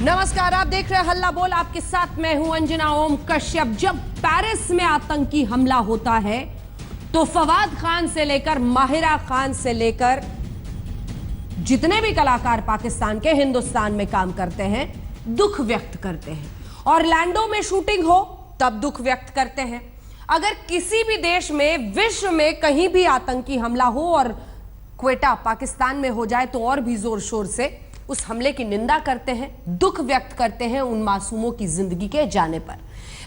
नमस्कार, आप देख रहे हैं हल्ला बोल। आपके साथ मैं हूं अंजना ओम कश्यप। जब पेरिस में आतंकी हमला होता है तो फवाद खान से लेकर माहिरा खान से लेकर जितने भी कलाकार पाकिस्तान के हिंदुस्तान में काम करते हैं दुख व्यक्त करते हैं। ऑरलैंडो में शूटिंग हो तब दुख व्यक्त करते हैं। अगर किसी भी देश में, विश्व में कहीं भी आतंकी हमला हो और क्वेटा पाकिस्तान में हो जाए तो और भी जोर शोर से उस हमले की निंदा करते हैं, दुख व्यक्त करते हैं उन मासूमों की जिंदगी के जाने पर।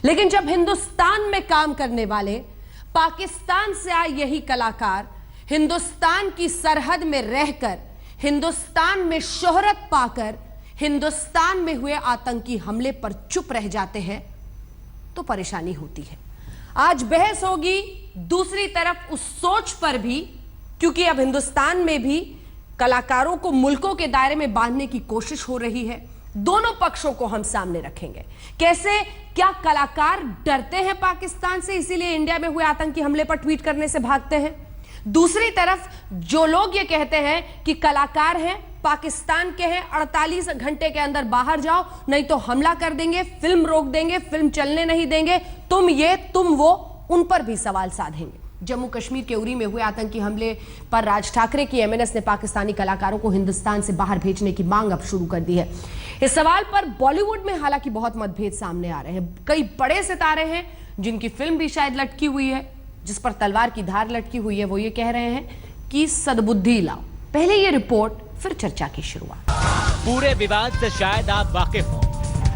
लेकिन जब हिंदुस्तान में काम करने वाले पाकिस्तान से आए यही कलाकार हिंदुस्तान की सरहद में रहकर, हिंदुस्तान में शोहरत पाकर, हिंदुस्तान में हुए आतंकी हमले पर चुप रह जाते हैं तो परेशानी होती है। आज बहस होगी दूसरी तरफ उस सोच पर भी, क्योंकि अब हिंदुस्तान में भी कलाकारों को मुल्कों के दायरे में बांधने की कोशिश हो रही है। दोनों पक्षों को हम सामने रखेंगे। कैसे, क्या कलाकार डरते हैं पाकिस्तान से इसीलिए इंडिया में हुए आतंकी हमले पर ट्वीट करने से भागते हैं? दूसरी तरफ जो लोग ये कहते हैं कि कलाकार हैं, पाकिस्तान के हैं, 48 घंटे के अंदर बाहर जाओ नहीं तो हमला कर देंगे, फिल्म रोक देंगे, फिल्म चलने नहीं देंगे, तुम ये तुम वो, उन पर भी सवाल साधेंगे। जम्मू कश्मीर के उरी में हुए आतंकी हमले पर राज ठाकरे की एमएनएस ने पाकिस्तानी कलाकारों को हिंदुस्तान से बाहर भेजने की मांग अब शुरू कर दी है। इस सवाल पर बॉलीवुड में हालांकि बहुत मतभेद सामने आ रहे हैं। कई बड़े सितारे हैं जिनकी फिल्म भी शायद लटकी हुई है, जिस पर तलवार की धार लटकी हुई है, वो ये कह रहे हैं कि सद्बुद्धि लाओ। पहले ये रिपोर्ट, फिर चर्चा की शुरुआत। पूरे विवाद से शायद आप वाकिफ हो।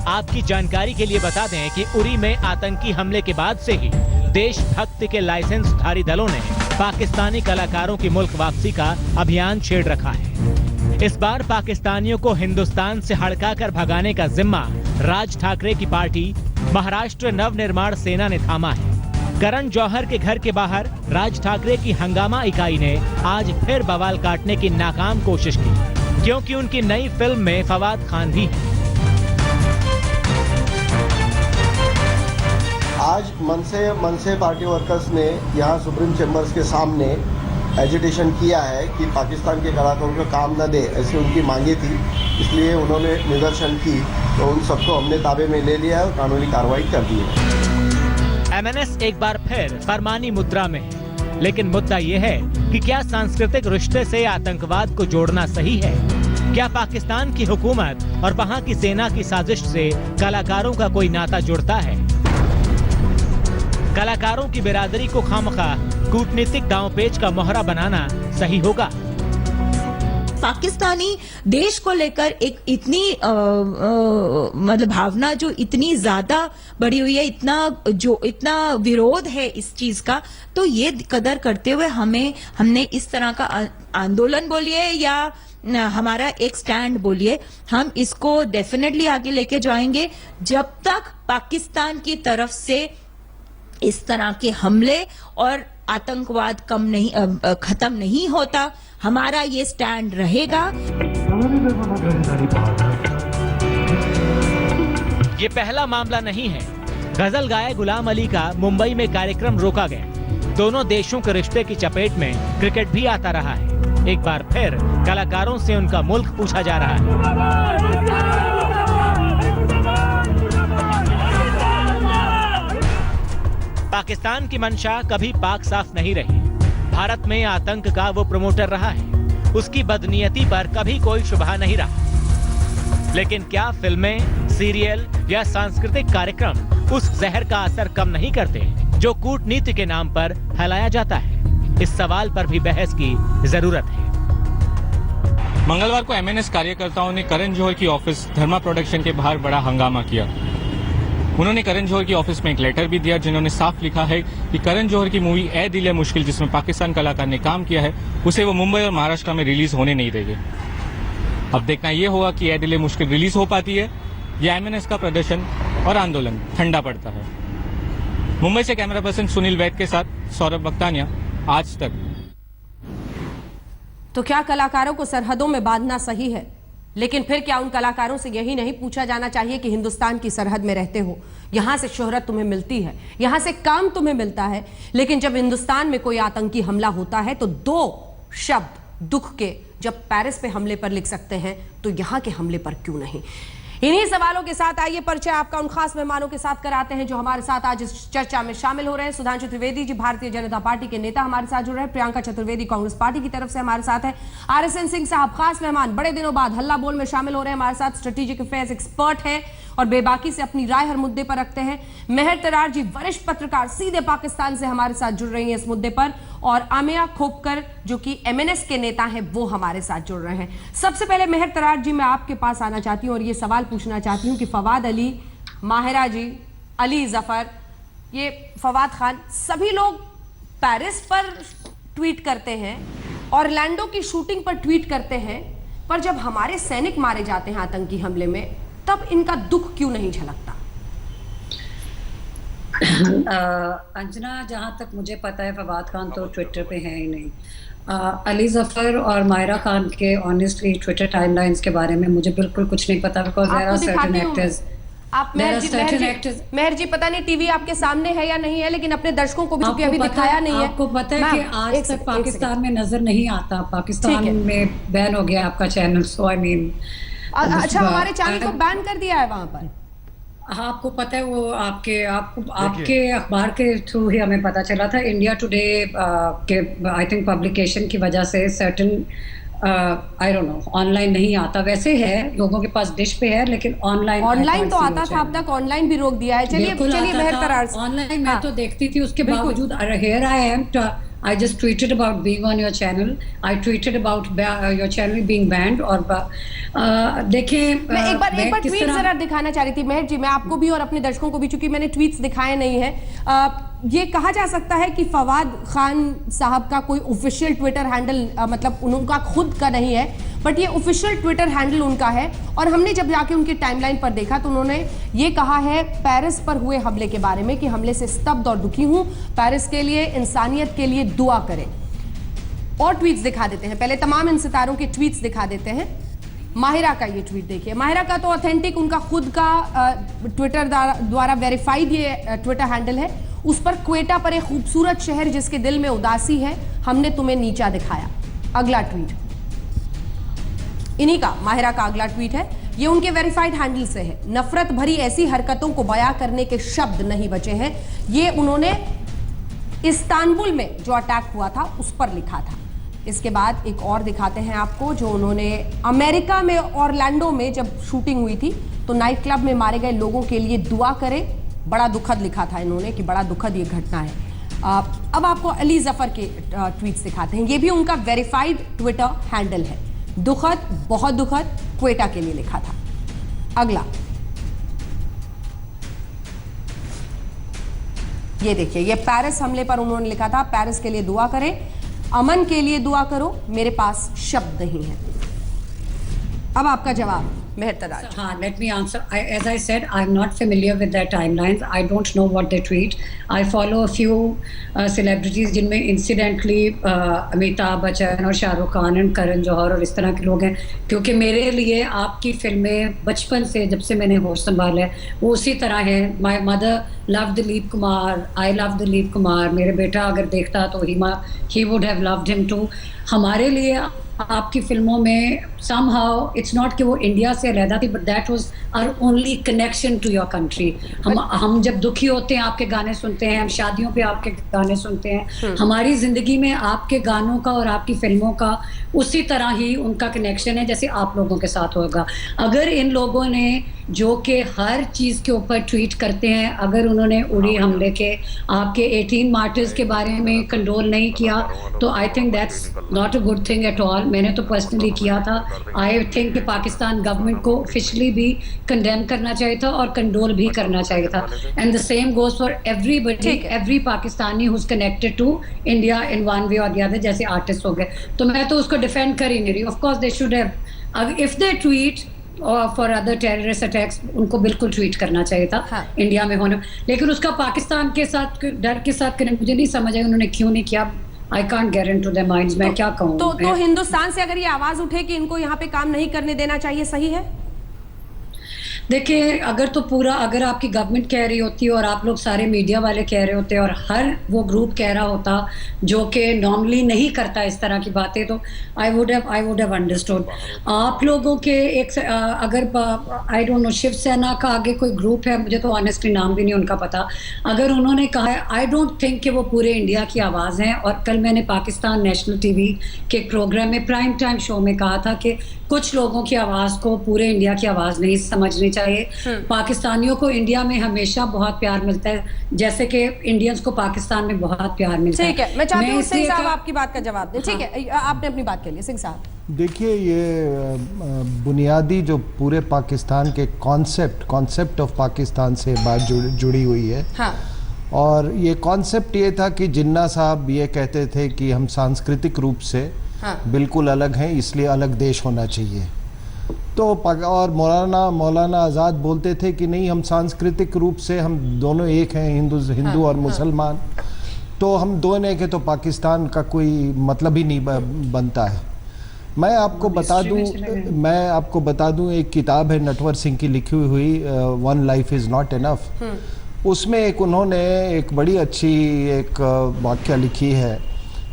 आपकी जानकारी के लिए बता दें कि उरी में आतंकी हमले के बाद से ही देशभक्ति के लाइसेंसधारी दलों ने पाकिस्तानी कलाकारों की मुल्क वापसी का अभियान छेड़ रखा है। इस बार पाकिस्तानियों को हिंदुस्तान से हड़काकर भगाने का जिम्मा राज ठाकरे की पार्टी महाराष्ट्र नवनिर्माण सेना ने थामा है। करण जौहर के घर के बाहर राज ठाकरे की हंगामा इकाई ने आज फिर बवाल काटने की नाकाम कोशिश की, क्योंकि उनकी नई फिल्म में फवाद खान भी है। आज मनसे पार्टी वर्कर्स ने यहाँ सुप्रीम चैम्बर्स के सामने एजिटेशन किया है कि पाकिस्तान के कलाकारों को काम न दे, ऐसी उनकी मांगे थी। इसलिए उन्होंने निदर्शन की तो उन सबको हमने ताबे में ले लिया और कानूनी कार्रवाई कर दी है। एमएनएस एक बार फिर फरमानी मुद्रा में है, लेकिन मुद्दा ये है कि क्या सांस्कृतिक रिश्ते से आतंकवाद को जोड़ना सही है? क्या पाकिस्तान की हुकूमत और वहाँ की सेना की साजिश से कलाकारों का कोई नाता जुड़ता है? कलाकारों की बिरादरी को खामखा कूटनीतिक दांवपेच का मोहरा बनाना सही होगा? पाकिस्तानी देश को लेकर एक इतनी मतलब भावना जो इतनी ज्यादा बढ़ी हुई है, इतना विरोध है इस चीज का, तो ये कदर करते हुए हमने इस तरह का आंदोलन बोलिए या हमारा एक स्टैंड बोलिए, हम इसको डेफिनेटली आगे लेके जाएंगे जब तक पाकिस्तान की तरफ से इस तरह के हमले और आतंकवाद खत्म नहीं होता। हमारा ये स्टैंड रहेगा। ये पहला मामला नहीं है। गजल गायक गुलाम अली का मुंबई में कार्यक्रम रोका गया। दोनों देशों के रिश्ते की चपेट में क्रिकेट भी आता रहा है। एक बार फिर कलाकारों से उनका मुल्क पूछा जा रहा है। पाकिस्तान की मंशा कभी पाक साफ नहीं रही। भारत में आतंक का वो प्रमोटर रहा है। उसकी बदनीयती पर कभी कोई शुबहा नहीं रहा। लेकिन क्या फिल्में, सीरियल या सांस्कृतिक कार्यक्रम उस जहर का असर कम नहीं करते जो कूटनीति के नाम पर फैलाया जाता है? इस सवाल पर भी बहस की जरूरत है। मंगलवार को एमएनएस कार्यकर्ताओं ने करण जौहर की ऑफिस धर्मा प्रोडक्शन के बाहर बड़ा हंगामा किया। उन्होंने करण जौहर की ऑफिस में एक लेटर भी दिया जिन्होंने साफ लिखा है कि करण जौहर की मूवी ए दिल ए मुश्किल, जिसमें पाकिस्तान कलाकार ने काम किया है, उसे वो मुंबई और महाराष्ट्र में रिलीज होने नहीं देंगे। अब देखना ये होगा कि ए दिल ए मुश्किल रिलीज हो पाती है या एमएनएस का प्रदर्शन और आंदोलन ठंडा पड़ता है। मुंबई से कैमरा पर्सन सुनील वैद के साथ सौरभ बख्तानिया, आज तक। तो क्या कलाकारों को सरहदों में बांधना सही है? लेकिन फिर क्या उन कलाकारों से यही नहीं पूछा जाना चाहिए कि हिंदुस्तान की सरहद में रहते हो, यहां से शोहरत तुम्हें मिलती है, यहां से काम तुम्हें मिलता है, लेकिन जब हिंदुस्तान में कोई आतंकी हमला होता है तो दो शब्द दुख के जब पेरिस पे हमले पर लिख सकते हैं तो यहां के हमले पर क्यों नहीं? इन्हीं सवालों के साथ आइए परिचय आपका उन खास मेहमानों के साथ कराते हैं जो हमारे साथ आज इस चर्चा में शामिल हो रहे हैं। सुधांशु त्रिवेदी जी भारतीय जनता पार्टी के नेता हमारे साथ जुड़ रहे हैं। प्रियंका चतुर्वेदी कांग्रेस पार्टी की तरफ से हमारे साथ है। RSN सिंह साहब खास मेहमान, बड़े दिनों बाद हल्ला बोल में शामिल हो रहे हैं हमारे साथ। स्ट्रेटेजिक अफेयर्स एक्सपर्ट हैं और बेबाकी से अपनी राय हर मुद्दे पर रखते हैं। मेहर तरार जी वरिष्ठ पत्रकार, सीधे पाकिस्तान से हमारे साथ जुड़ रही हैं इस मुद्दे पर। और आमिया खोपकर जो कि MNS के नेता हैं वो हमारे साथ जुड़ रहे हैं। सबसे पहले मेहर तरार जी मैं आपके पास आना चाहती हूँ और ये सवाल पूछना चाहती हूँ कि फवाद अली, माहिरा जी, अली जफर, ये फवाद खान, सभी लोग पेरिस पर ट्वीट करते हैं, ऑरलैंडो की शूटिंग पर ट्वीट करते हैं, पर जब हमारे सैनिक मारे जाते हैं आतंकी हमले में तब इनका दुख क्यों नहीं झलकता? अंजना, जहाँ तक मुझे पता है फवाद खान तो ट्विटर पे है ही नहीं। अली जफर और मायरा खान के ऑनेस्टली ट्विटर टाइमलाइंस के बारे में मुझे बिल्कुल कुछ नहीं पता, because there are certain actors. आप मेहर जी पता नहीं टीवी आपके सामने है या नहीं है, लेकिन अपने दर्शकों को भी क्योंकि अभी दिखाया नहीं है। आपको पता है कि आज तक पाकिस्तान में नजर नहीं आता, पाकिस्तान में बैन हो गया आपका चैनल, सो आई मीन। अच्छा, हमारे चैनल को बैन कर दिया है वहां पर? हाँ, आपको पता है वो आपके अखबार के थ्रू ही हमें पता चला था। इंडिया टुडे के आई थिंक पब्लिकेशन की वजह से certain I don't know online नहीं आता। वैसे है, लोगों के पास डिश पे है, लेकिन ऑनलाइन तो आता था, अब तक ऑनलाइन भी रोक दिया है। चलिए मेहर तरार, ऑनलाइन मैं तो देखती थी, उसके बावजूद here I am, I just tweeted about being on your channel. I tweeted about your channel being banned. और देखें, मैं एक बार ट्वीट जरा दिखाना चाह रही थी मेहर जी, मैं आपको भी और अपने दर्शकों को भी, चूंकि मैंने ट्वीट्स दिखाए नहीं है। ये कहा जा सकता है कि फवाद खान साहब का कोई ऑफिशियल ट्विटर हैंडल, मतलब उनका खुद का नहीं है, बट ये ऑफिशियल ट्विटर हैंडल उनका है। और हमने जब जाके उनकी टाइमलाइन पर देखा तो उन्होंने ये कहा है पेरिस पर हुए हमले के बारे में कि हमले से स्तब्ध और दुखी हूं, पेरिस के लिए, इंसानियत के लिए दुआ करें। और ट्वीट्स दिखा देते हैं, पहले तमाम इन सितारों के ट्वीट्स दिखा देते हैं। माहिरा का ये ट्वीट देखिए, माहिरा का तो ऑथेंटिक उनका खुद का ट्विटर द्वारा वेरीफाइड ये ट्विटर हैंडल है। उस पर क्वेटा पर एक खूबसूरत शहर जिसके दिल में उदासी है, हमने तुम्हें नीचा दिखाया। अगला ट्वीट इन्हीं का, माहिरा का अगला ट्वीट है, ये उनके वेरीफाइड हैंडल से है। नफरत भरी ऐसी हरकतों को बयां करने के शब्द नहीं बचे हैं। ये उन्होंने इस्तांबुल में जो अटैक हुआ था उस पर लिखा था। इसके बाद एक और दिखाते हैं आपको, जो उन्होंने अमेरिका में ऑरलैंडो में जब शूटिंग हुई थी तो नाइट क्लब में मारे गए लोगों के लिए दुआ करें। बड़ा दुखद लिखा था इन्होंने कि बड़ा दुखद ये घटना है। अब आपको अली जफर के ट्वीट्स दिखाते हैं, ये भी उनका वेरीफाइड ट्विटर हैंडल है। दुखद, बहुत दुखद, क्वेटा के लिए लिखा था। अगला ये देखिए, ये पेरिस हमले पर उन्होंने लिखा था, पेरिस के लिए दुआ करें, अमन के लिए दुआ करो, मेरे पास शब्द नहीं है। अब आपका जवाब मेहर तरार। हाँ, let me answer. As I said, I'm not familiar with their timelines. I don't know what they tweet. I follow a few celebrities जिनमें incidentally अमिताभ बच्चन और शाहरुख खान और करण जौहर और इस तरह के लोग हैं, क्योंकि मेरे लिए आपकी फिल्में बचपन से, जब से मैंने होश संभाला है, वो उसी तरह है। My mother loved Dilip Kumar, I love Dilip Kumar. मेरे बेटा अगर देखता तो he would have loved him too. हमारे लिए आपकी फिल्मों में somehow it's not कि वो इंडिया से अलग थी, but that was our only connection to your country. हम जब दुखी होते हैं आपके गाने सुनते हैं, हम शादियों पे आपके गाने सुनते हैं। हमारी जिंदगी में आपके गानों का और आपकी फिल्मों का उसी तरह ही उनका कनेक्शन है जैसे आप लोगों के साथ होगा। अगर इन लोगों ने, जो कि हर चीज़ के ऊपर ट्वीट करते हैं, अगर उन्होंने उड़ी हमले के आपके 18 मार्टर्स के बारे में कंडोल नहीं किया तो I think that's not a good thing at all. मैंने तो पर्सनली किया था। आई थिंक कि पाकिस्तान गवर्नमेंट को ऑफिशियली भी कंडेम करना चाहिए था और कंडोल भी करना चाहिए था। And the same goes for everybody, every Pakistani who is connected to India in one way और द अदर, जैसे आर्टिस्ट हो गए। तो मैं तो उसको डिफेंड कर ही नहीं रही। Of course they should have, if they tweet और फॉर अदर टेररिस्ट अटैक्स, उनको बिल्कुल ट्वीट करना चाहिए था। हाँ। इंडिया में होने, लेकिन उसका पाकिस्तान के साथ डर के साथ करने मुझे नहीं समझ आई उन्होंने क्यों नहीं किया। I can't get into their minds. मैं क्या कहूँ? तो हिंदुस्तान से अगर ये आवाज उठे कि इनको यहाँ पे काम नहीं करने देना चाहिए, सही है? देखिए, अगर आपकी गवर्नमेंट कह रही होती और आप लोग सारे मीडिया वाले कह रहे होते और हर वो ग्रुप कह रहा होता जो कि नॉर्मली नहीं करता इस तरह की बातें, तो आई वुड हैव अंडरस्टूड। आप लोगों के अगर आई डोंट नो शिवसेना का आगे कोई ग्रुप है, मुझे तो ऑनेस्टली नाम भी नहीं उनका पता, अगर उन्होंने कहा है, आई डोंट थिंक कि वो पूरे इंडिया की आवाज़ हैं। और कल मैंने पाकिस्तान नेशनल टीवी के प्रोग्राम में प्राइम टाइम शो में कहा था कि कुछ लोगों की आवाज़ को पूरे इंडिया की आवाज़ नहीं समझनी चाहिए। पाकिस्तानियों को इंडिया में हमेशा बहुत प्यार मिलता है, जैसे कि इंडियंस को पाकिस्तान में बहुत प्यार मिलता है। ठीक है, मैं चाहती हूँ सिंह साहब आपकी बात का जवाब दें। ठीक है, आपने अपनी बात के लिए सिंह साहब। देखिए, ये बुनियादी जो पूरे पाकिस्तान के कॉन्सेप्ट ऑफ पाकिस्तान से बात जुड़ी हुई है। हाँ। और ये कॉन्सेप्ट ये था कि जिन्ना साहब ये कहते थे कि हम सांस्कृतिक रूप से बिल्कुल अलग हैं, इसलिए अलग देश होना चाहिए। तो और मौलाना आज़ाद बोलते थे कि नहीं, हम सांस्कृतिक रूप से हम दोनों एक हैं, हिंदू और मुसलमान, तो हम दोनों के तो पाकिस्तान का कोई मतलब ही नहीं बनता है। मैं आपको बता दूं एक किताब है नटवर सिंह की लिखी हुई, one life is not enough. उसमें उन्होंने एक बड़ी अच्छी एक वाक्य लिखी है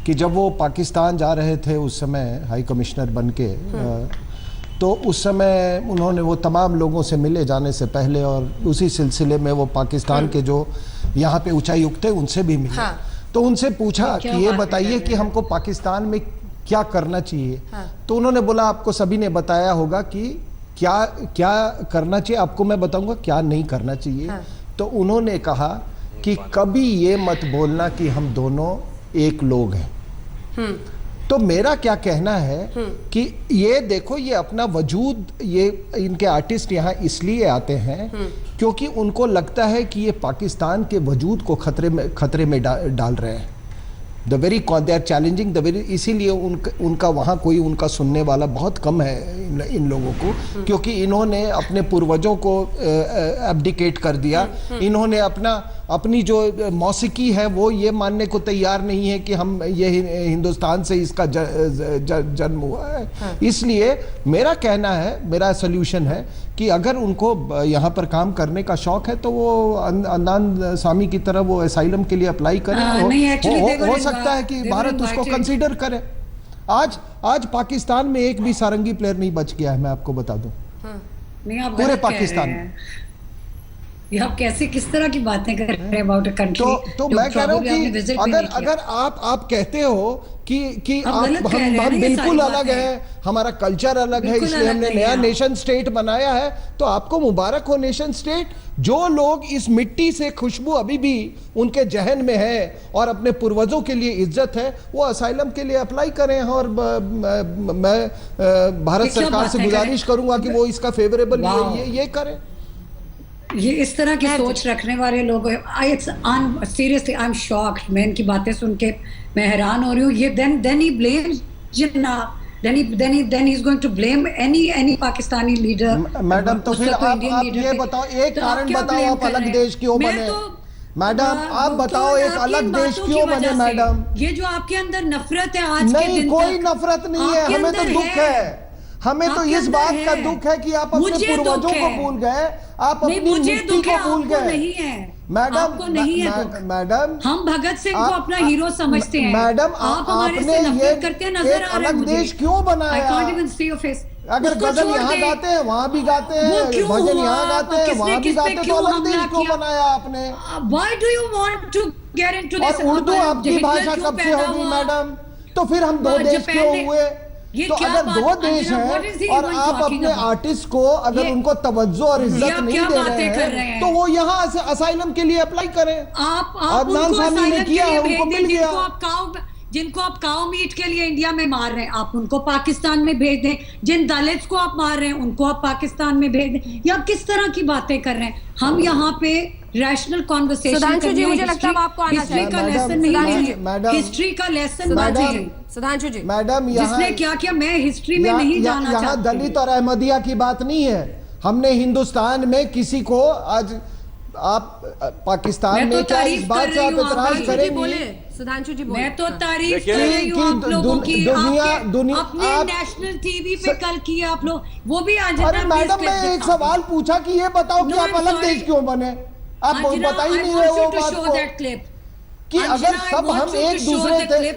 कि जब वो पाकिस्तान जा रहे थे उस समय हाई कमिश्नर बन के, तो उस समय उन्होंने वो तमाम लोगों से मिले जाने से पहले, और उसी सिलसिले में वो पाकिस्तान के जो यहाँ पे उच्चायुक्त थे उनसे भी मिले। तो उनसे पूछा कि ये बताइए कि हमको पाकिस्तान में क्या करना चाहिए। तो उन्होंने बोला, आपको सभी ने बताया होगा कि क्या करना चाहिए, आपको मैं बताऊंगा क्या नहीं करना चाहिए। तो उन्होंने कहा कि कभी ये मत बोलना कि हम दोनों एक लोग हैं। तो मेरा क्या कहना है कि ये देखो, ये अपना वजूद, ये इनके आर्टिस्ट यहाँ इसलिए आते हैं क्योंकि उनको लगता है कि ये पाकिस्तान के वजूद को खतरे में डाल रहे हैं। They are challenging the very, इसीलिए उनका वहाँ कोई उनका सुनने वाला बहुत कम है इन लोगों को, क्योंकि इन्होंने अपने पूर्वजों को एब्डिकेट कर दिया। इन्होंने अपनी जो मौसीकी है वो ये मानने को तैयार नहीं है कि हम ये हिंदुस्तान से इसका जन्म हुआ है। इसलिए मेरा कहना है, मेरा सोल्यूशन है कि अगर उनको यहाँ पर काम करने का शौक है तो वो अदनान सामी की तरह वो असाइलम के लिए अप्लाई करें। हो सकता है कि भारत उसको कंसीडर करे। आज पाकिस्तान में एक भी सारंगी प्लेयर नहीं बच गया है, मैं आपको बता दूं, पूरे पाकिस्तान में। ये आप किस तरह की बातें कर रहे हैं अबाउट अ कंट्री? तो मैं कह रहा हूँ कि अगर आप कहते हो कि हम बिल्कुल अलग हैं, हमारा कल्चर अलग है, इसलिए हमने नया नेशन स्टेट बनाया है, तो आपको मुबारक हो नेशन स्टेट। जो लोग इस मिट्टी से खुशबू अभी भी उनके जहन में है और अपने पूर्वजों के लिए इज्जत है, वो असाइलम के लिए अप्लाई करें। और मैं भारत सरकार से गुजारिश करूंगा कि वो इसका फेवरेबल ये करें। ये इस तरह की सोच रखने वाले लोग, सीरियसली आई एम शॉक्ड। मैं इनकी बातें सुन के मैं हैरान हो रही हूँ। ये then he blames Jinnah, then he's going to blame any Pakistani leader. Madam, तो फिर आप ये बताओ, एक कारण बताओ, आप अलग देश क्यों बने? मैडम, आप बताओ एक अलग देश क्यों बने? मैडम, ये जो आपके अंदर नफरत है आज के दिन, नहीं, कोई नफरत नहीं है, हमें तो दुख है। हमें तो इस बात का दुख है कि आप अपने पूर्वजों को भूल गए, आप अपनी मिट्टी को भूल गए। मैडम, हम भगत सिंह को अपना हीरो समझते हैं। मैडम, आप हमारे से नफरत करते हैं, नजर आ रहा है मुझे। देश क्यों बनाया? I can't even see your face। अगर गजल यहाँ गाते हैं वहाँ भी गाते हैं, भजन यहाँ गाते हैं वहाँ भी गाते हैं, तो अलग देश क्यों बनाया आपने? Why do you want to get into this? और उर्दू आपकी भाषा कब से होगी मैडम? तो फिर हम दो देश क्यों हुए? तो अगर दो देश हैं और आप अपने आर्टिस्ट को अगर उनको तवज्जो और इज्जत नहीं दे रहे हैं, तो वो यहाँ असाइलम के लिए अप्लाई करें। अदनान सामी ने किया, उनको मिल गया। जिनको आप काऊ मीट के लिए इंडिया में मार रहे हैं, आप उनको पाकिस्तान में भेज दें। जिन दलित्स को आप मार रहे हैं, उनको आप पाकिस्तान में भेज दें। या किस तरह की बातें कर रहे हैं? हम यहाँ पे रैशनल कॉन्वर्सेशन सुधांशु जी, मुझे लगता है आपको आना चाहिए। हिस्ट्री का लेसन नहीं चाहिए, हिस्ट्री का लेसन चाहिए। सुधांशु जी, मैडम, जिसने क्या किया, मैं हिस्ट्री में नहीं जाना चाहती। यहाँ दलित और अहमदिया की बात नहीं है। हमने हिंदुस्तान में किसी को आज आप पाकिस्तान में क्या इस बात से आप इतराज करेंगे? सुधांशु जी बोलिए। मैं तो तारीफ देखिए, कर रही हूँ आप लोगों की, दुनिया अपने आप नेशनल टीवी पे कल किया आप लोग, वो भी आज। अरे मैडम, मैं एक सवाल पूछा कि ये बताओ कि आप अलग देश क्यों बने? आप बता ही नहीं रहे वो बात को कि अगर सब हम एक दूसरे थे,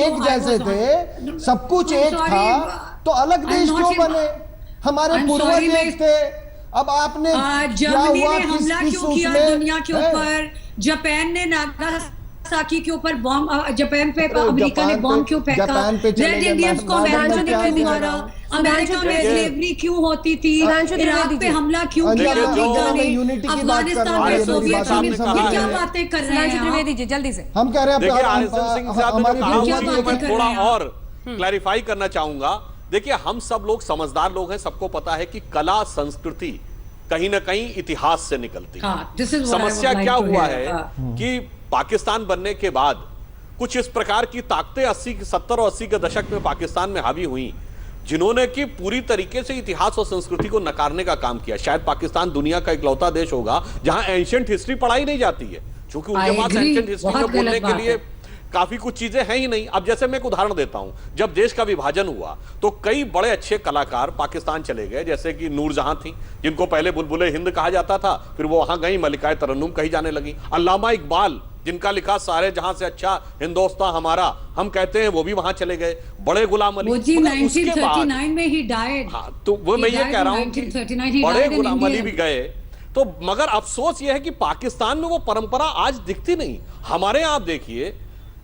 एक जैसे थे, सब कुछ एक था, तो अलग देश क्यों बने? हमारे पूर्वज एक थे। अब आपने जर्मनी ने हमला क्यों किया दुनिया के ऊपर? जापान ने नागासाकी के ऊपर बॉम्ब, जापान पे अमेरिका ने बॉम्ब क्यों फेंका? रेड इंडियंस को मारा। अमेरिका में स्लेवरी क्यों होती थी? इराक पे हमला क्यों किया अमेरिका ने? अफगानिस्तान में सोवियत यूनियन, क्या बातें कर रहे हैं त्रिवेदी जी? जल्दी से हम कह रहे हैं। देखिए, आरएसएन सिंह साहब ने जो कहा उसको मैं थोड़ा और क्लैरिफाई करना चाहूंगा। देखिए, हम सब लोग समझदार लोग हैं, सबको पता है कि कला संस्कृति कहीं ना कहीं इतिहास से निकलती है। समस्या क्या हुआ है कि पाकिस्तान बनने के बाद कुछ इस प्रकार की ताकतें 70 और 80 के दशक में पाकिस्तान में हावी हुई, जिन्होंने कि पूरी तरीके से इतिहास और संस्कृति को नकारने का काम किया। शायद पाकिस्तान दुनिया का इकलौता देश होगा जहां एंशिएंट हिस्ट्री पढ़ाई नहीं जाती है, क्योंकि उनके पास एंशिएंट हिस्ट्री में बोलने के लिए काफी कुछ चीजें हैं ही नहीं। अब जैसे मैं एक उदाहरण देता हूं, जब देश का विभाजन हुआ तो कई बड़े अच्छे कलाकार पाकिस्तान चले गए, जैसे कि नूरजहां थी, जिनको पहले बुलबुले हिंद कहा जाता था, फिर वो वहां गई, मलिकाए तरन्नुम कही जाने लगी। अल्लामा इकबाल, जिनका लिखा सारे जहां से अच्छा हिंदुस्तान हमारा हम कहते हैं, वो भी वहां चले गए। बड़े गुलाम अली, वो जी 1939 में ही डाइड। हाँ, तो वो मैं ये कह रहा हूं कि बड़े गुलाम अली भी गए। तो मगर अफसोस ये है कि पाकिस्तान में वो परंपरा आज दिखती नहीं। हमारे यहां आप देखिए,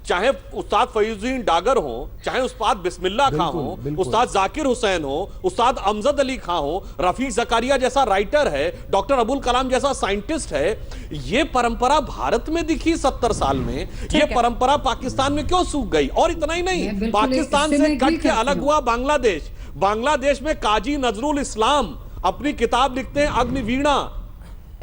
चाहे उस्ताद फैजुद्दीन डागर हो, चाहे उस्ताद बिस्मिल्लाह खां हो, उस्ताद जाकिर हुसैन हो, उस्ताद अमजद अली खां हो, रफीक जकारिया जैसा राइटर है, डॉक्टर अबुल कलाम जैसा साइंटिस्ट है, ये परंपरा भारत में दिखी 70 साल में, ये परंपरा पाकिस्तान में क्यों सूख गई? और इतना ही नहीं, पाकिस्तान से कट के अलग हुआ बांग्लादेश। बांग्लादेश में काजी नजरुल इस्लाम अपनी किताब लिखते हैं अग्निवीणा।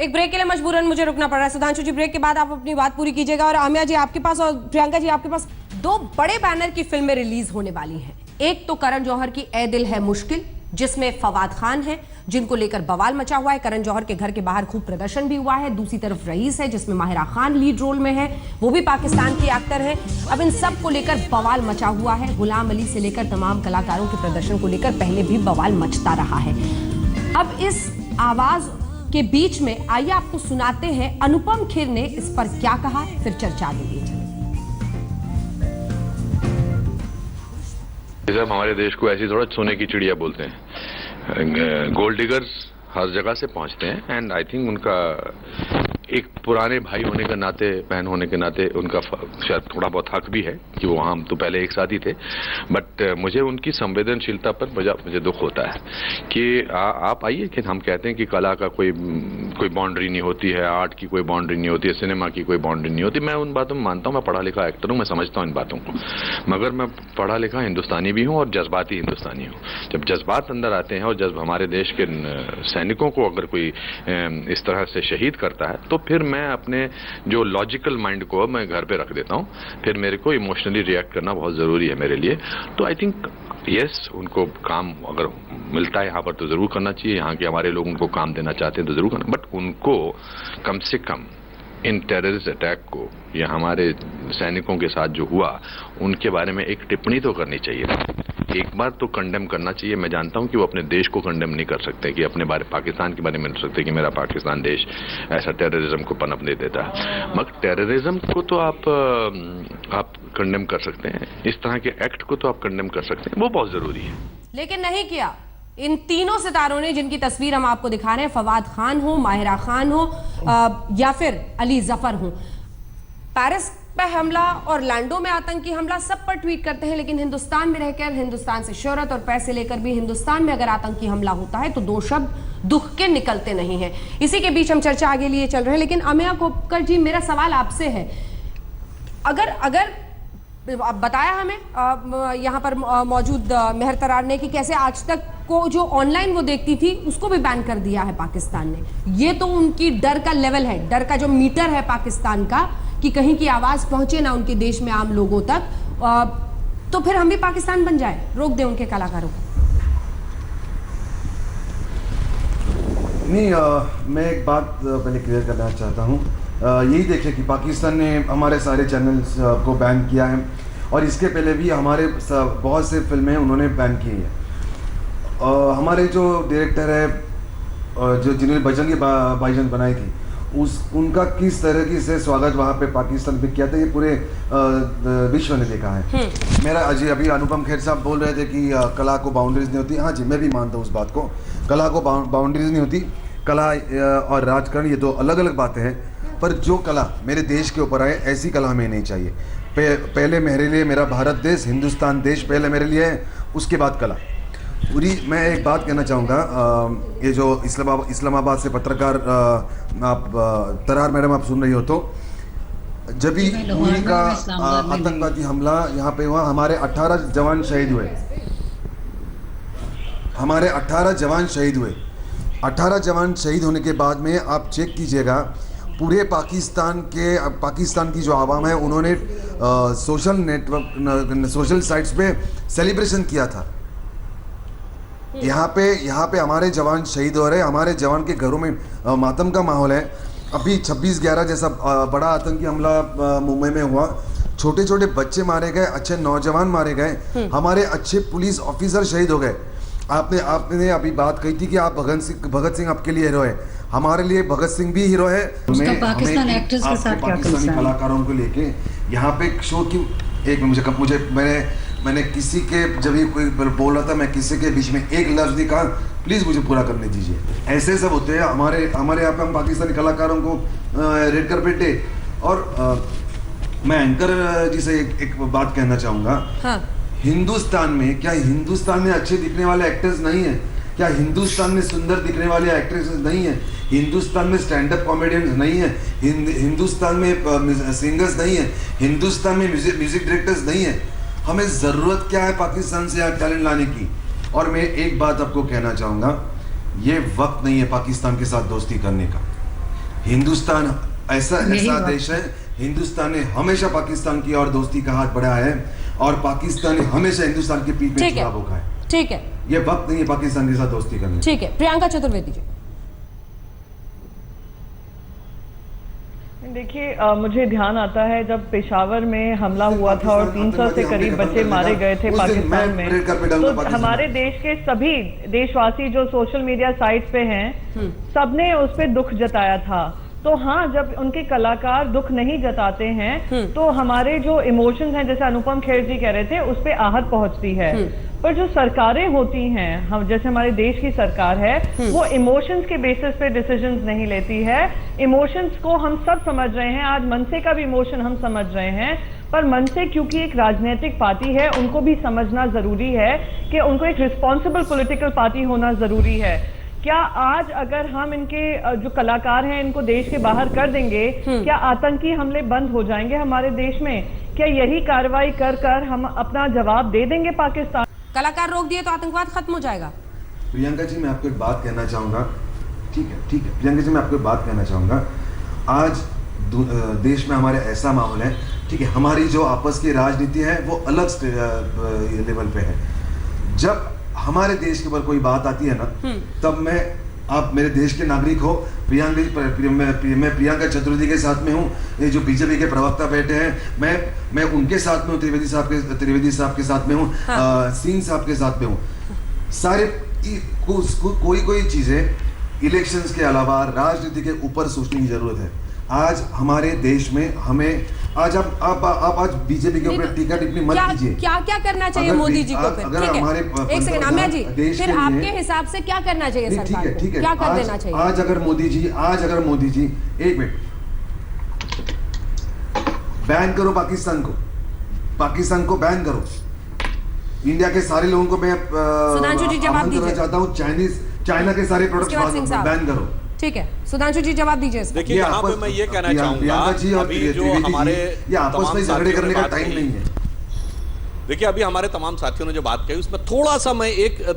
एक ब्रेक के लिए मजबूरन मुझे रुकना पड़ रहा है। सुधांशु जी, ब्रेक के बाद आप अपनी बात पूरी कीजिएगा। और आमिया जी आपके पास और प्रियंका जी आपके पास 2 बड़े बैनर की फिल्में रिलीज होने वाली हैं। एक तो करण जौहर की ए दिल है मुश्किल, जिसमें फवाद खान है, जिनको लेकर बवाल मचा हुआ है। करण जौहर के घर के बाहर खूब प्रदर्शन भी हुआ है। दूसरी तरफ रईस है, जिसमें माहिरा खान लीड रोल में है, वो भी पाकिस्तान की एक्टर है। अब इन सब को लेकर बवाल मचा हुआ है। गुलाम अली से लेकर तमाम कलाकारों के प्रदर्शन को लेकर पहले भी बवाल मचता रहा है। अब इस आवाज के बीच में आइए आपको सुनाते हैं अनुपम खेर ने इस पर क्या कहा, फिर चर्चा आगे ली। जब हमारे देश को ऐसी थोड़ा सोने की चिड़िया बोलते हैं, गोल्ड डिगर्स हर जगह से पहुंचते हैं, एंड आई थिंक उनका एक पुराने भाई होने के नाते, बहन होने के नाते उनका शायद थोड़ा बहुत हक भी है कि वो हम तो पहले एक साथ ही थे। बट मुझे उनकी संवेदनशीलता पर मुझे दुख होता है कि आप आइए कि हम कहते हैं कि कला का कोई बाउंड्री नहीं होती है, आर्ट की कोई बाउंड्री नहीं होती है, सिनेमा की कोई बाउंड्री नहीं होती। मैं उन बातों में मानता हूँ, मैं पढ़ा लिखा एक्टर हूँ, मैं समझता हूँ इन बातों को, मगर मैं पढ़ा लिखा हिंदुस्तानी भी हूँ और जज्बाती हिंदुस्तानी हूँ। जब जज्बात अंदर आते हैं और जब हमारे देश के सैनिकों को अगर कोई इस तरह से शहीद करता है, तो फिर मैं अपने जो लॉजिकल माइंड को मैं घर पे रख देता हूँ, फिर मेरे को इमोशनली रिएक्ट करना बहुत जरूरी है मेरे लिए। तो आई थिंक यस, उनको काम अगर मिलता है यहाँ पर तो जरूर करना चाहिए, यहाँ के हमारे लोग उनको काम देना चाहते हैं तो जरूर करना, बट उनको कम से कम इन टेररिस्ट अटैक को या हमारे सैनिकों के साथ जो हुआ उनके बारे में एक टिप्पणी तो करनी चाहिए, एक बार तो कंडेम करना चाहिए। मैं जानता हूं कि वो अपने देश को कंडेम नहीं कर सकते, कि अपने बारे पाकिस्तान के बारे में नहीं सकते कि मेरा पाकिस्तान देश ऐसा टेररिज्म को पनप नहीं देता, मगर टेररिज्म को तो आप कंडेम कर सकते हैं, इस तरह के एक्ट को तो आप कंडेम कर सकते हैं, वो बहुत जरूरी है। लेकिन नहीं किया इन तीनों सितारों ने, जिनकी तस्वीर हम आपको दिखा रहे हैं, फवाद खान हो, माहिरा खान हो या फिर अली जफर हो। पेरिस पे हमला और लैंडो में आतंकी हमला सब पर ट्वीट करते हैं, लेकिन हिंदुस्तान में रहकर, हिंदुस्तान से शोहरत और पैसे लेकर भी हिंदुस्तान में अगर आतंकी हमला होता है तो 2 शब्द दुख के निकलते नहीं हैं। इसी के बीच हम चर्चा आगे लिए चल रहे हैं, लेकिन अमिया कोपकर जी, मेरा सवाल आपसे है, अगर अब बताया हमें यहाँ पर मौजूद मेहर तरार ने कि कैसे आज तक को जो ऑनलाइन वो देखती थी उसको भी बैन कर दिया है पाकिस्तान ने। ये तो उनकी डर का लेवल है, डर का जो मीटर है पाकिस्तान का, कि कहीं की आवाज पहुंचे ना उनके देश में आम लोगों तक, तो फिर हम भी पाकिस्तान बन जाए, रोक दे उनके कलाकारों को। नहीं, मैं एक बात पहले क्लियर करना चाहता हूँ यही देखें कि पाकिस्तान ने हमारे सारे चैनल्स को बैन किया है और इसके पहले भी हमारे बहुत से फिल्में उन्होंने बैन की हैं। हमारे जो डायरेक्टर है जो जिन्होंने बजरंगी भाईजान बनाई थी उनका किस तरह से स्वागत वहाँ पे पाकिस्तान पे किया था ये पूरे विश्व ने देखा है। मेरा अभी अनुपम खेर साहब बोल रहे थे कि कला को बाउंड्रीज नहीं होती। हाँ जी, मैं भी मानता हूँ उस बात को, कला को बाउंड्रीज नहीं होती। कला और राजकारण ये दो अलग अलग बातें हैं, पर जो कला मेरे देश के ऊपर आए ऐसी कला हमें नहीं चाहिए। पहले मेरे लिए मेरा भारत देश, हिंदुस्तान देश पहले मेरे लिए है, उसके बाद कला पूरी। मैं एक बात कहना चाहूँगा, ये जो इस्लामाबाद से पत्रकार आप तरार मैडम आप सुन रही हो, तो जब भी उरी का आतंकवादी हमला यहाँ पे हुआ, हमारे 18 जवान शहीद हुए। हमारे 18 जवान शहीद हुए। 18 जवान शहीद होने के बाद में आप चेक कीजिएगा, पूरे पाकिस्तान की जो आवाम है उन्होंने सोशल साइट्स पे सेलिब्रेशन किया था। यहाँ पे हमारे जवान शहीद हो रहे हैं, हमारे जवान के घरों में मातम का माहौल है। अभी 26/11 जैसा बड़ा आतंकी हमला मुंबई में हुआ, छोटे छोटे बच्चे मारे गए, अच्छे नौजवान मारे गए, हमारे अच्छे पुलिस ऑफिसर शहीद हो गए। आपने अभी बात कही थी कि आप भगत सिंह आपके लिए हीरो है, हमारे लिए भगत सिंह भी हीरो है। पाकिस्तान एक्टर्स के साथ क्या पाकिस्तानी कलाकारों को लेके यहाँ पे शो क्यों, एक मुझे मैंने किसी के जब ये कोई बोल रहा था, मैं किसी के बीच में एक लफ्ज नहीं कहा, प्लीज़ मुझे पूरा करने दीजिए। ऐसे सब होते हैं हमारे यहाँ पे, हम पाकिस्तानी कलाकारों को रेड कार्पेट डे। और मैं एंकर जी से एक बात कहना चाहूँगा। हाँ। हिंदुस्तान में अच्छे दिखने वाले एक्टर्स नहीं है क्या? हिंदुस्तान में सुंदर दिखने वाले एक्ट्रेसेस नहीं है? हिंदुस्तान में स्टैंड अप कॉमेडियंस नहीं है? हिंदुस्तान में सिंगर्स नहीं है? हिंदुस्तान में म्यूजिक डायरेक्टर्स नहीं है? हमें ज़रूरत क्या है पाकिस्तान से यहाँ टैलेंट लाने की? और मैं एक बात आपको कहना चाहूँगा, ये वक्त नहीं है पाकिस्तान के साथ दोस्ती करने का। हिंदुस्तान ऐसा देश है, हिंदुस्तान ने हमेशा पाकिस्तान की और दोस्ती का हाथ बढ़ाया है और पाकिस्तान ने हमेशा हिंदुस्तान के पीठ में छुरा भोंका है। ठीक है, ये वक्त नहीं है पाकिस्तान के साथ दोस्ती करने। ठीक है, प्रियंका चतुर्वेदी जी। देखिए, मुझे ध्यान आता है जब पेशावर में हमला हुआ था और 300 से करीब बच्चे मारे गए थे पाकिस्तान में, तो हमारे देश के सभी देशवासी जो सोशल मीडिया साइट्स पे हैं, सबने उस पे दुख जताया था। तो हाँ, जब उनके कलाकार दुख नहीं जताते हैं तो हमारे जो इमोशंस हैं, जैसे अनुपम खेर जी कह रहे थे, उस पे आहत पहुंचती है। पर जो सरकारें होती हैं, हम जैसे हमारे देश की सरकार है, वो इमोशंस के बेसिस पे डिसीजंस नहीं लेती है। इमोशंस को हम सब समझ रहे हैं, आज मनसे का भी इमोशन हम समझ रहे हैं, पर मनसे क्योंकि एक राजनीतिक पार्टी है, उनको भी समझना जरूरी है कि उनको एक रिस्पॉन्सिबल पॉलिटिकल पार्टी होना जरूरी है। क्या आज अगर हम इनके जो कलाकार हैं इनको देश के बाहर कर देंगे, क्या आतंकी हमले बंद हो जाएंगे हमारे देश में? क्या यही कार्रवाई कर हम अपना जवाब दे देंगे पाकिस्तान? कलाकार रोक दिए तो आतंकवाद खत्म हो जाएगा? प्रियंका जी, मैं आपको एक बात कहना चाहूँगा। ठीक है प्रियंका जी, मैं आपको एक बात कहना चाहूँगा। आज देश में हमारे ऐसा माहौल है, ठीक है, हमारी जो आपस की राजनीति है वो अलग लेवल पे है। जब हमारे देश के ऊपर कोई बात आती है ना, तब आप मेरे देश के नागरिक हो, मैं प्रियंका चतुर्वेदी के साथ में हूँ, ये जो बीजेपी के प्रवक्ता बैठे हैं, मैं उनके साथ में हूँ, त्रिवेदी साहब के साथ में हूँ, सिंह साहब के साथ में हूँ। सारे कोई चीजें इलेक्शंस के अलावा राजनीति के ऊपर सोचने की जरूरत है। आज हमारे देश में हमें आज आप आज बीजेपी के ऊपर टीका टिप्पणी मत कीजिए। क्या करना चाहिए मोदी जी को? फिर ठीक है, एक सेकंड आम्या जी, फिर आपके हिसाब से क्या करना चाहिए सरकार को? ठीक है, क्या कर देना चाहिए? आज अगर मोदी जी एक मिनट बैन करो पाकिस्तान को बैन करो। इंडिया के सारे लोगों को मैं सुधांशु जी जवाब दीजिए। चाहता हूँ चाइना के सारे प्रोडक्ट्स बैन करो। ठीक है, सुधांशु जी जवाब दीजिए। देखिए, यहाँ पे मैं ये कहना चाहूंगा, अभी जो हमारे आपस में झगड़े करने का टाइम नहीं है। देखिए, अभी हमारे तमाम साथियों ने जो बात कही उसमें थोड़ा सा मैं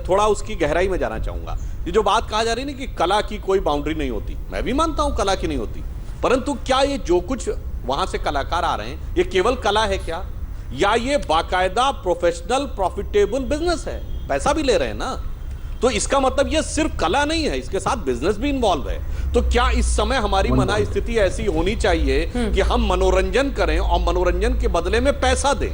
थोड़ा उसकी गहराई में जाना चाहूंगा। ये जो बात कहा जा रही है ना कि कला की कोई बाउंड्री नहीं होती, मैं भी मानता हूं कला की नहीं होती, परंतु क्या ये जो कुछ वहां से कलाकार आ रहे हैं, ये केवल कला है क्या, या ये बाकायदा प्रोफेशनल प्रॉफिटेबल बिजनेस है? पैसा भी ले रहे हैं ना। तो इसका मतलब ये सिर्फ कला नहीं है, इसके साथ बिजनेस भी इन्वॉल्व है। तो क्या इस समय हमारी मना स्थिति ऐसी होनी चाहिए कि हम मनोरंजन करें और मनोरंजन के बदले में पैसा दें?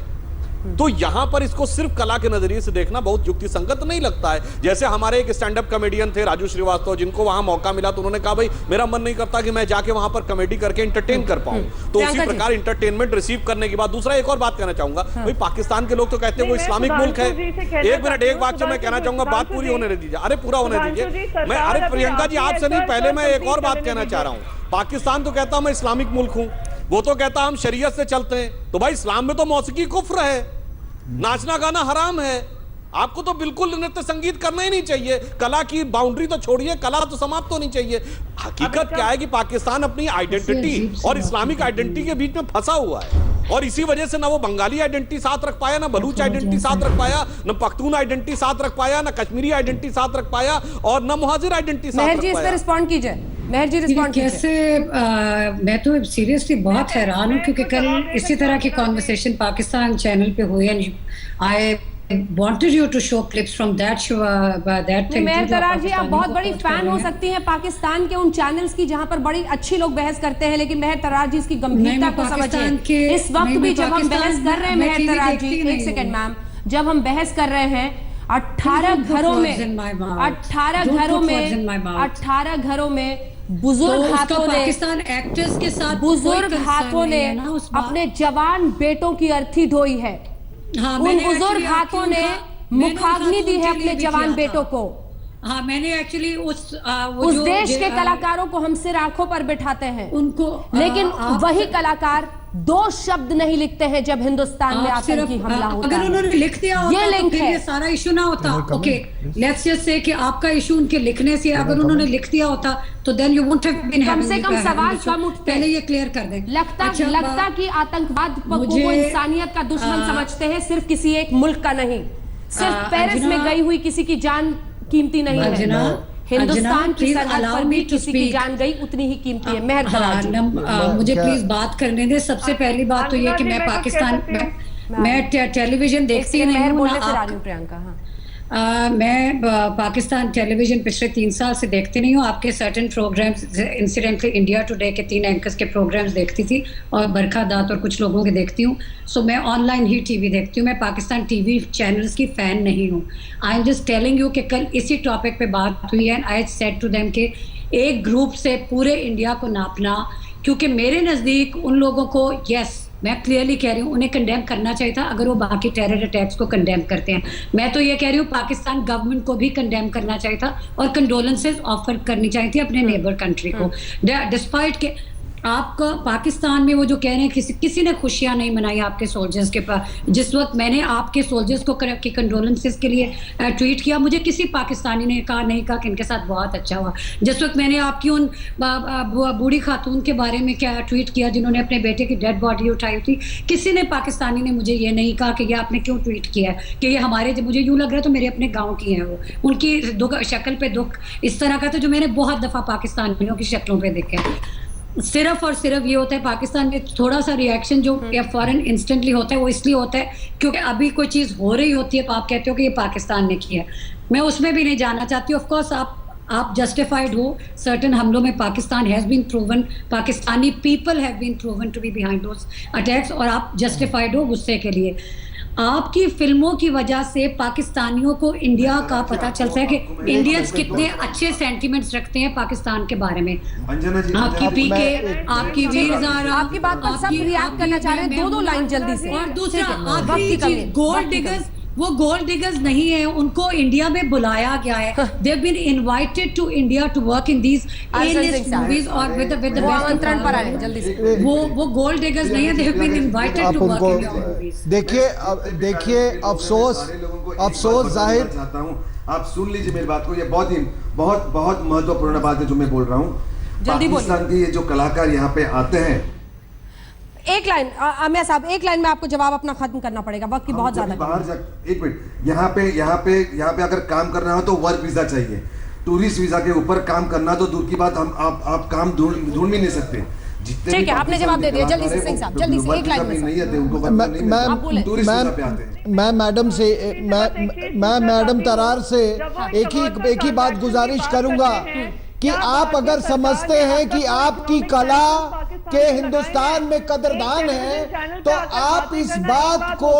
तो यहां पर इसको सिर्फ कला के नजरिए से देखना बहुत युक्ति संगत नहीं लगता है। जैसे हमारे एक स्टैंड अप कॉमेडियन थे राजू श्रीवास्तव, जिनको वहां मौका मिला तो उन्होंने कहा भाई मेरा मन नहीं करता कि मैं जाके वहां पर कॉमेडी करके एंटरटेन कर पाऊं। तो उसी प्रकार एंटरटेनमेंट रिसीव करने के बाद दूसरा एक और बात कहना चाहूंगा, भाई पाकिस्तान के लोग तो कहते हैं वो इस्लामिक मुल्क है। एक मिनट, एक बात जो मैं कहना चाहूंगा, बात पूरी होने दीजिए। अरे पूरा होने दीजिए। मैं, अरे प्रियंका जी आपसे नहीं, पहले मैं एक और बात कहना चाह रहा हूं। पाकिस्तान तो कहता मैं इस्लामिक मुल्क हूं, वो तो कहता हम शरीयत से चलते हैं। तो भाई इस्लाम में तो मौसीकी कुफ्र है, नाचना गाना हराम है। आपको तो बिल्कुल नृत्य संगीत करना ही नहीं चाहिए। कला की बाउंड्री तो छोड़िए, कला तो समाप्त होनी चाहिए। हकीकत क्या है कि पाकिस्तान अपनी आइडेंटिटी और इस्लामिक आइडेंटिटी के बीच में फंसा हुआ है, और इसी वजह से ना वो बंगाली आइडेंटिटी साथ रख पाया, ना बलूच आइडेंटिटी साथ रख पाया, ना पख्तून आइडेंटिटी साथ रख पाया, ना कश्मीरी आइडेंटिटी साथ रख पाया, और ना मुहाजिर आइडेंटिटी साथ रख पाया। इस पर रिस्पॉन्ड कीजिए। मेहर जी रिस्पॉन्ड कैसे मैं तो सीरियसली बहुत हैरान हूँ, क्योंकि कल इसी तरह की कॉन्वर्सेशन पाकिस्तान चैनल पे हुई है। आई wanted you to show clips from that show, that thing. मेहर तरार जी, आप बहुत बड़ी फैन हो सकती हैं पाकिस्तान के उन चैनल्स की जहां पर बड़ी अच्छी लोग बहस करते हैं, लेकिन मेहर तरार जी इसकी गंभीरता को समझिए। इस वक्त भी जब हम बहस कर रहे हैं मेहर तरार जी, एक सेकंड मैम, जब हम बहस कर रहे हैं 18 घरों में बुजुर्ग हाथों ने, पाकिस्तान एक्टर्स के साथ बुजुर्ग हाथों ने अपने जवान बेटों की अर्थी ढोई है। उन बुजुर्ग हाथों ने मुखाग्नि दी है अपने जवान बेटों को। हाँ, मैंने एक्चुअली उस देश के कलाकारों को हम सिर आंखों पर बिठाते हैं उनको, लेकिन वही कलाकार 2 शब्द नहीं लिखते हैं जब हिंदुस्तान में आतंकी हमला होता है। अगर उन्होंने लिख दिया होता, ये लिंक है, ये सारा इशू ना होता। ओके, लेट्स जस्ट से कि आपका इशू उनके लिखने से, अगर उन्होंने लिख दिया होता तो then you wouldn't have been कम से कम सवाल कम उठते। पहले ये क्लियर कर दें। लगता कि आतंकवाद को वो इंसानियत का दुश्मन समझते हैं, सिर्फ किसी एक मुल्क का नहीं। सिर्फ पेरिस में गई हुई किसी की जान कीमती नहीं है, हिंदुस्तान की सरहद पर भी किसी की जान गई उतनी ही कीमती है। मेहर तरार जी, मुझे प्लीज बात करने दे। सबसे पहली बात तो ये कि मैं पाकिस्तान मैं टेलीविजन देखती नहीं हूँ। प्रियंका, मैं पाकिस्तान टेलीविजन पिछले 3 साल से देखती नहीं हूँ। आपके certain programs, incidentally India Today के 3 एंकर्स के प्रोग्राम्स देखती थी, और बरखा दात और कुछ लोगों के देखती हूँ। सो मैं ऑनलाइन ही टीवी देखती हूँ, मैं पाकिस्तान टीवी चैनल्स की फ़ैन नहीं हूँ। I am just telling you कि कल इसी टॉपिक पे बात हुई है, आई सेड टू देम कि एक ग्रुप से पूरे इंडिया को नापना, क्योंकि मेरे नज़दीक उन लोगों को, यस मैं क्लियरली कह रही हूँ, उन्हें कंडेम करना चाहिए था अगर वो बाकी टेरर अटैक्स को कंडेम करते हैं। मैं तो ये कह रही हूँ पाकिस्तान गवर्नमेंट को भी कंडेम करना चाहिए था और कंडोलेंसेस ऑफर करनी चाहिए थी अपने नेबर कंट्री को। डिस्पाइट के आपका पाकिस्तान में वो जो कह रहे हैं किसी ने खुशियां नहीं मनाई आपके सोल्जर्स के पास। जिस वक्त मैंने आपके सोल्जर्स को की कंडोलेंसेस के लिए ट्वीट किया, मुझे किसी पाकिस्तानी ने नहीं कहा कि इनके साथ बहुत अच्छा हुआ। जिस वक्त मैंने आपकी उन बूढ़ी खातून के बारे में क्या ट्वीट किया जिन्होंने अपने बेटे की डेड बॉडी उठाई थी, किसी ने पाकिस्तानी ने मुझे ये नहीं कहा कि ये आपने क्यों ट्वीट किया है, कि ये हमारे, जब मुझे यूँ लग रहा है तो मेरे अपने गाँव की हैं, वो उनकी दुख शक्ल पे दुख इस तरह का था जो मैंने बहुत दफ़ा पाकिस्तानियों की शक्लों पर देखा है। सिर्फ और सिर्फ ये होता है पाकिस्तान में थोड़ा सा रिएक्शन जो या फौरन इंस्टेंटली होता है, वो इसलिए होता है क्योंकि अभी कोई चीज़ हो रही होती है तो आप कहते हो कि ये पाकिस्तान ने किया। मैं उसमें भी नहीं जाना चाहती। ऑफ कोर्स आप जस्टिफाइड हो सर्टेन हमलों में। Pakistan has been proven, Pakistani people have been proven to be behind those attacks, और आप जस्टिफाइड हो गुस्से के लिए। आपकी फिल्मों की वजह से पाकिस्तानियों को इंडिया का पता चलता है कि इंडियंस कितने अच्छे सेंटिमेंट्स रखते हैं पाकिस्तान के बारे में। आपकी पीके, आपकी वीर ज़ारा, आपकी बात पर सब रिएक्ट करना चाह रहे हैं। 2 लाइन जल्दी से। और दूसरा आखिरी चीज, गोल्ड डिगर्स, वो गोल्ड डिगर्स नहीं है, उनको इंडिया में बुलाया गया है। They have been invited to India to work in these A-list movies और विद द आमंत्रण पर आए जल्दी से। वो गोल्ड डिगर्स नहीं है, they have been invited to work in your movies. देखिए अफसोस जाहिर चाहता हूँ, आप सुन लीजिए मेरी बात को। ये बहुत महत्वपूर्ण बात है जो मैं बोल रहा हूँ। पाकिस्तान के ये जो कलाकार यहाँ पे आते हैं, एक लाइन आमिया साहब, एक लाइन में आपको जवाब अपना खत्म करना पड़ेगा, वक्त की बहुत ज्यादा। बाहर जा, एक मिनट, यहाँ पे अगर काम करना हो तो वर्क वीजा चाहिए। टूरिस्ट वीजा के ऊपर काम करना तो दूर की बात, आप काम ढूंढ भी नहीं सकते। जितने ठीक भी है, आपने जवाब दे दिया। पाकिस्तान जल्दी से के सिंह साहब, कलाकार जल्दी से हैं, एक लाइन में वो नहीं आते, उनको मैं- खबर नहीं मिलती। आप बोले। टूरिस्ट वीजा पे आते हैं। मैं मैडम से मैं मैडम तरार से एक ही बात गुजारिश करूंगा कि आप अगर समझते हैं कि आपकी कला के हिंदुस्तान में कदरदान है तो आप इस बात को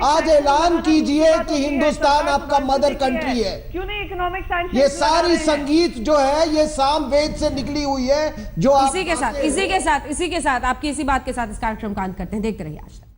आज ऐलान कीजिए कि हिंदुस्तान आपका मदर कंट्री है। क्यों नहीं इकोनॉमिक सैंक्शन? ये सारी संगीत जो है ये साम वेद से निकली हुई है जो इसी के साथ आपकी इसी बात के साथ इस कार्यक्रम का अंत करते हैं। देखते रहिए आज तक।